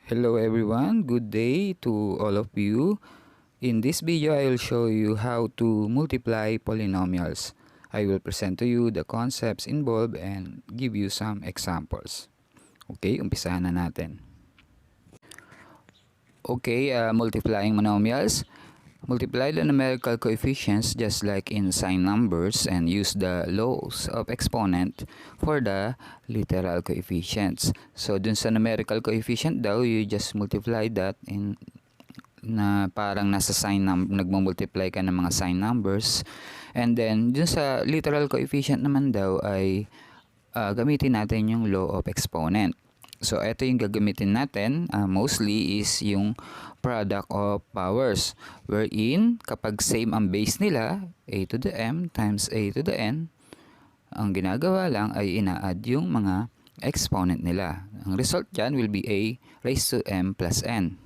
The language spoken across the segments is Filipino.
Hello everyone, good day to all of you. In this video, I will show you how to multiply polynomials. I will present to you the concepts involved and give you some examples. Okay, umpisahan na natin. Okay, multiplying monomials. Multiply the numerical coefficients just like in sign numbers and use the laws of exponent for the literal coefficients. So, dun sa numerical coefficient daw, you just multiply that in na parang nasa sign nagmo-multiply ka ng mga sign numbers. And then, dun sa literal coefficient naman daw ay gamitin natin yung law of exponent. So, ito yung gagamitin natin, mostly is yung product of powers, wherein kapag same ang base nila, a to the m times a to the n, ang ginagawa lang ay ina-add yung mga exponent nila. Ang result dyan will be a raised to m plus n.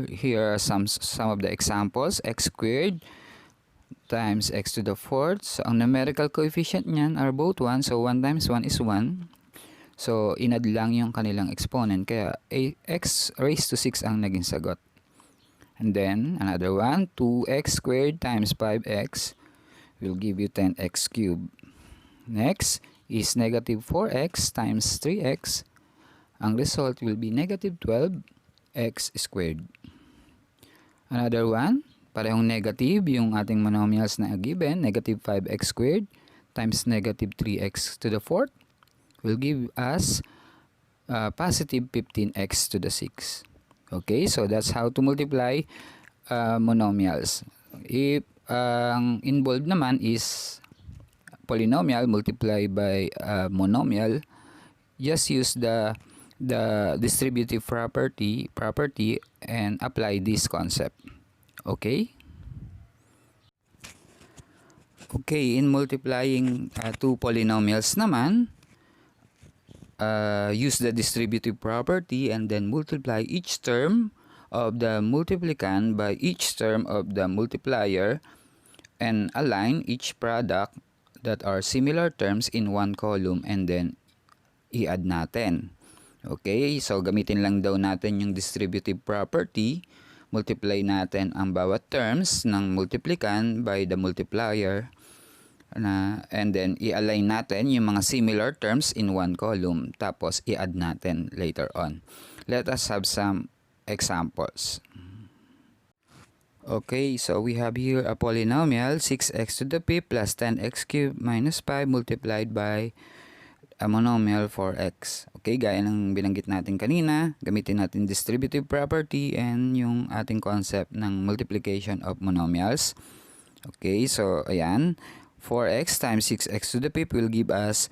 Here are some of the examples. X squared times x to the fourth. So, ang numerical coefficient niyan are both 1. So, 1 times 1 is 1. So, inad lang yung kanilang exponent. Kaya, x raised to 6 ang naging sagot. And then, another one, 2x squared times 5x will give you 10x cubed. Next is negative 4x times 3x. Ang result will be negative 12x squared. Another one, parehong negative yung ating monomials na given, negative 5x squared times negative 3x to the fourth will give us positive 15x to the 6. Okay, so that's how to multiply monomials. If ang involved naman is polynomial multiplied by monomial, just use the distributive property and apply this concept. Okay? Okay, in multiplying two polynomials naman, use the distributive property and then multiply each term of the multiplicand by each term of the multiplier and align each product that are similar terms in one column and then i-add natin. Okay, so gamitin lang daw natin yung distributive property. Multiply natin ang bawat terms ng multiplicand by the multiplier and then i-align natin yung mga similar terms in one column, tapos i-add natin later on. Let us have some examples. Okay, so we have here a polynomial 6x to the fifth plus 10x cubed minus 5 multiplied by a monomial 4x. Okay, gaya ng binanggit natin kanina, gamitin natin distributive property and yung ating concept ng multiplication of monomials. Okay, so ayan, 4x times 6x to the fifth will give us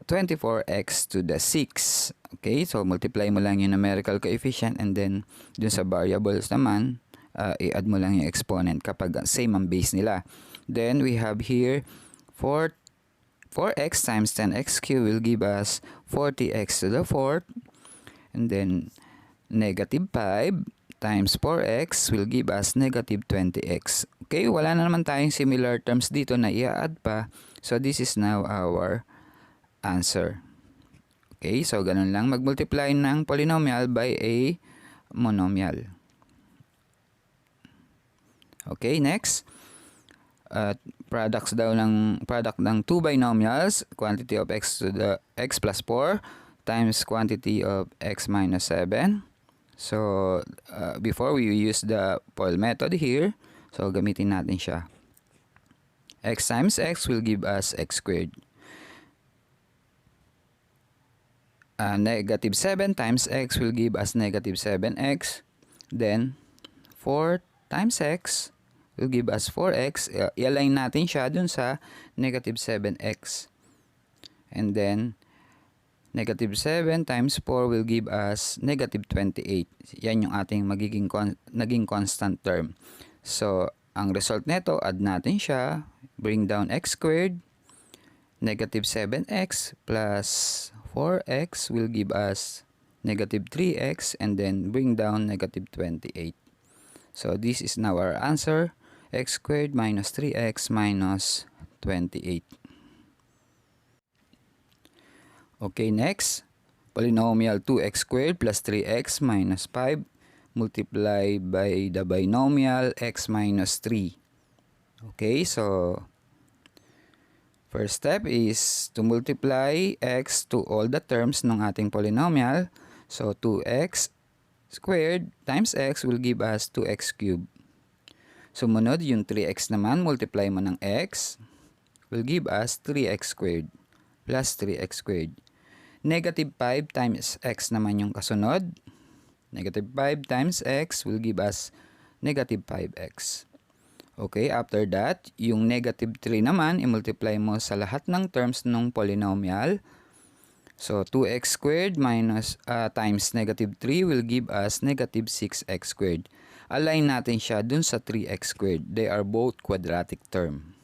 24x to the 6. Okay, so multiply mo lang yung numerical coefficient and then dun sa variables naman, i-add mo lang yung exponent kapag same ang base nila. Then we have here 4x times 10x cubed will give us 40x to the fourth. And then negative 5 times 4x will give us negative 20x. Okay, wala na naman tayong similar terms dito na i-add pa. So, this is now our answer. Okay, so ganun lang mag-multiply ng polynomial by a monomial. Okay, next. Product ng two binomials, quantity of x to the x plus 4 times quantity of x minus 7. So, before we use the FOIL method here, so gamitin natin siya. X times x will give us x squared. Negative 7 times x will give us negative 7x. Then, 4 times x will give us 4x. I-align natin siya dun sa negative 7x. And then, negative 7 times 4 will give us negative 28. Yan yung ating naging constant term. So, ang result nito, add natin siya. Bring down x squared. Negative 7x plus 4x will give us negative 3x. And then, bring down negative 28. So, this is now our answer. X squared minus 3x minus 28. Okay, next. polynomial 2x squared plus 3x minus 5 multiply by the binomial x minus 3. Okay, so first step is to multiply x to all the terms ng ating polynomial. So 2x squared times x will give us 2x cubed. Sumunod, yung 3x naman, multiply mo ng x will give us 3x squared plus 3x squared. Negative 5 times x naman yung kasunod. Negative 5 times x will give us negative 5x. Okay, after that, yung negative 3 naman, i-multiply mo sa lahat ng terms ng polynomial. So, 2x squared minus times negative 3 will give us negative 6x squared. Align natin siya dun sa 3x squared. They are both quadratic term.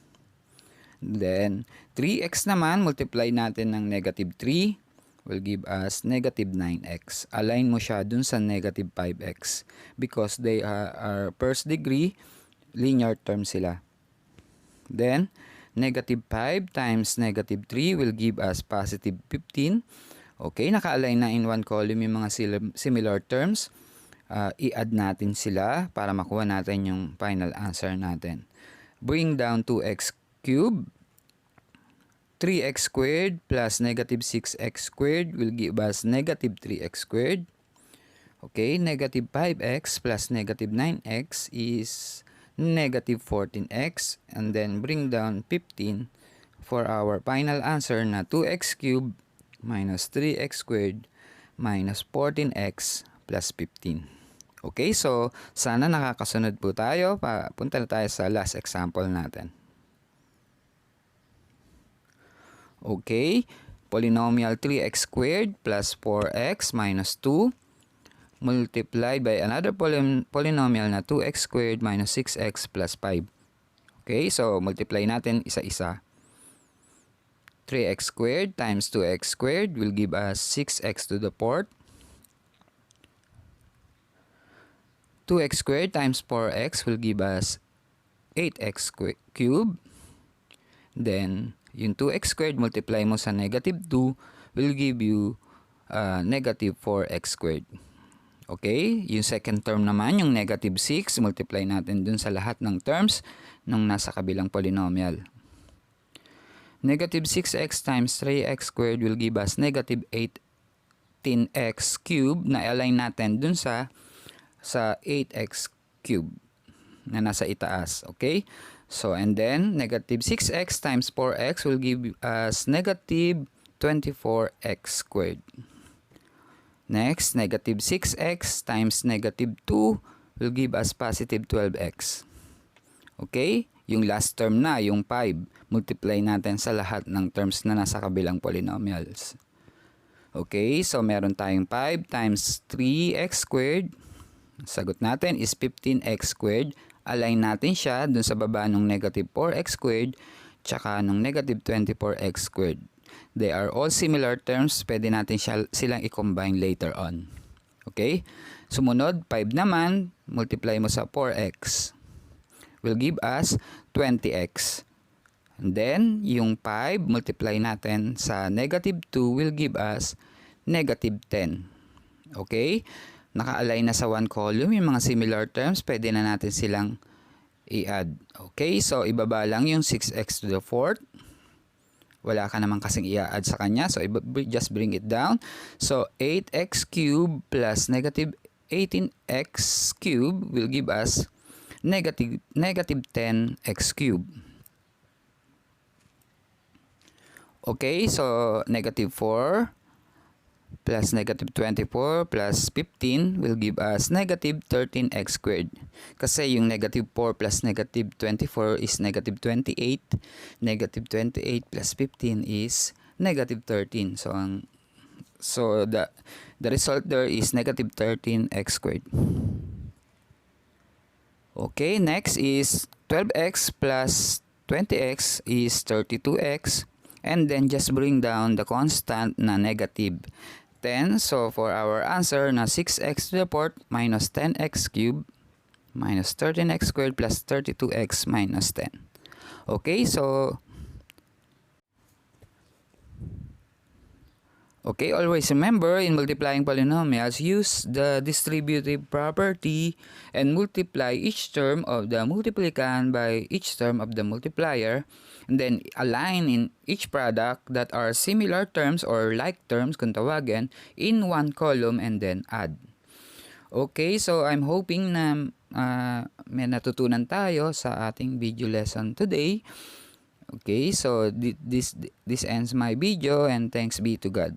Then, 3x naman, multiply natin ng negative 3 will give us negative 9x. Align mo siya dun sa negative 5x because they are first degree linear term sila. Then, negative 5 times negative 3 will give us positive 15. Okay, naka-align na in one column yung mga similar terms. I-add natin sila para makuha natin yung final answer natin. Bring down 2x cubed. 3x squared plus negative 6x squared will give us negative 3x squared. Okay, negative 5x plus negative 9x is negative 14x. And then bring down 15 for our final answer na 2x cubed minus 3x squared minus 14x plus 15. Okay, so sana nakakasunod po tayo. Punta na tayo sa last example natin. Okay, polynomial 3x squared plus 4x minus 2 multiplied by another polynomial na 2x squared minus 6x plus 5. Okay, so multiply natin isa-isa. 3x squared times 2x squared will give us 6x to the fourth. 2x squared times 4x will give us 8x cubed. Then, yung 2x squared multiply mo sa negative 2 will give you negative 4x squared. Okay, yung second term naman, yung negative 6, multiply natin dun sa lahat ng terms ng nasa kabilang polynomial. Negative 6x times 3x squared will give us negative 18x cubed na align natin dun sa 8x cubed na nasa itaas. Okay, so and then negative 6x times 4x will give us negative 24x squared. Next, negative 6x times negative 2 will give us positive 12x. Okay? Yung last term na, yung 5, multiply natin sa lahat ng terms na nasa kabilang polynomials. Okay? So, meron tayong 5 times 3x squared. Sagot natin is 15x squared. Align natin siya dun sa baba ng negative 4x squared tsaka ng negative 24x squared. They are all similar terms. Pwede natin silang i-combine later on. Okay? Sumunod, 5 naman, multiply mo sa 4x. Will give us 20x. And then, yung 5, multiply natin sa negative 2 will give us negative 10. Okay? Naka-align na sa one column yung mga similar terms. Pwede na natin silang i-add. Okay? So, ibaba lang yung 6x to the 4th. Wala ka naman kasing i-add sa kanya. So, just bring it down. So, 8x cubed plus negative 18x cubed will give us negative 10x cubed. Okay, so negative 4 plus negative 24 plus 15 will give us negative 13x squared. Kasi yung negative 4 plus negative 24 is negative 28. Negative 28 plus 15 is negative 13. So the result there is negative 13x squared. Okay, next is 12x plus 20x is 32x. And then just bring down the constant na negative 10. So for our answer na 6x to the fourth minus 10x cubed minus 13x squared plus 32x minus 10. Okay, so Okay, always remember in multiplying polynomials, use the distributive property and multiply each term of the multiplicand by each term of the multiplier, and then align in each product that are similar terms or like terms kung tawagin in one column and then add. Okay, so I'm hoping na may natutunan tayo sa ating video lesson today. Okay, so this ends my video and thanks be to God.